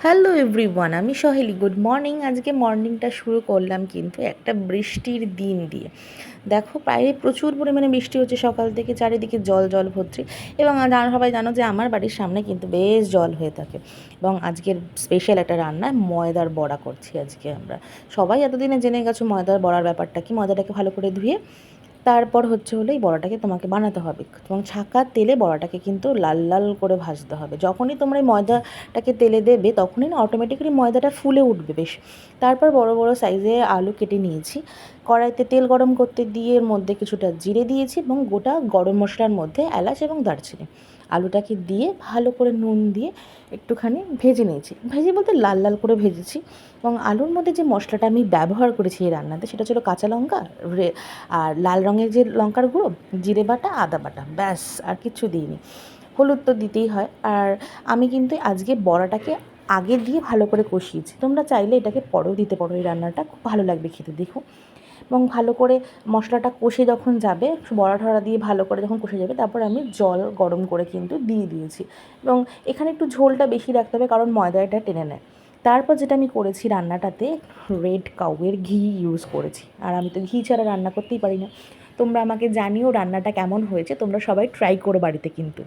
Hello everyone, আমি সহেলি। Good morning. আজকে মর্নিংটা শুরু করলাম কিন্তু একটা বৃষ্টির দিন দিয়ে। দেখো, বাইরে প্রচুর পরিমাণে বৃষ্টি হচ্ছে সকাল থেকে, চারিদিকে জল জল ভর্তি। এবং সবাই জানো যে আমার বাড়ির সামনে কিন্তু বেশ জল হয়ে থাকে। এবং আজকের স্পেশাল একটা রান্না, ময়দার বড়া করছি আজকে আমরা। সবাই এতদিনে জেনে গেছো ময়দার বড়ার ব্যাপারটা কি। ময়দাটাকে ভালো করে ধুয়ে তারপর হলো এই বড়াটাকে তোমাকে বানাতে হবে, এবং ছাঁকা তেলে বড়াটাকে কিন্তু লাল লাল করে ভাজতে হবে। যখনই তোমরা এই ময়দাটাকে তেলে দেবে তখনই না অটোমেটিক্যালি ময়দাটা ফুলে উঠবে বেশ। তারপর বড় বড় সাইজে আলু কেটে নিয়েছি, কড়াইতে তেল গরম করতে দিয়ে এর মধ্যে কিছুটা জিরে দিয়েছি এবং গোটা গরম মশলার মধ্যে এলাচ এবং দারচিনি, আলুটাকে দিয়ে ভালো করে নুন দিয়ে একটুখানি ভেজে নিয়েছি। ভেজে বলতে লাল লাল করে ভেজেছি। এবং আলুর মধ্যে যে মশলাটা আমি ব্যবহার করেছি এই রান্নাতে, সেটা ছিল কাঁচা লঙ্কা, আর লাল রঙের যে লঙ্কার গুঁড়ো, জিরে বাটা, আদা বাটা, ব্যাস, আর কিছু দিইনি। হলুদ তো দিতেই হয়। আর আমি কিন্তু আজকে বড়াটাকে আগে দিয়ে ভালো করে কষিয়েছি। তোমরা চাইলে এটাকে পরেও দিতে পারো, এই রান্নাটা খুব ভালো লাগবে খেতে, দেখো। এবং ভালো করে মশলাটা কষে যখন যাবে, বড়া ঠড়া দিয়ে ভালো করে যখন কষে যাবে, তারপর আমি জল গরম করে কিন্তু দিয়ে দিয়েছি। এবং এখানে একটু ঝোলটা বেশি রাখতে হবে, কারণ ময়দা এটা টেনে নেয়। তারপর যেটা আমি করেছি রান্নাটাতে, রেড কাউয়ের ঘি ইউজ করেছি। আর আমি তো ঘি ছাড়া রান্না করতেই পারি না। তোমরা আমাকে জানিও রান্নাটা কেমন হয়েছে, তোমরা সবাই ট্রাই করো বাড়িতে কিন্তু।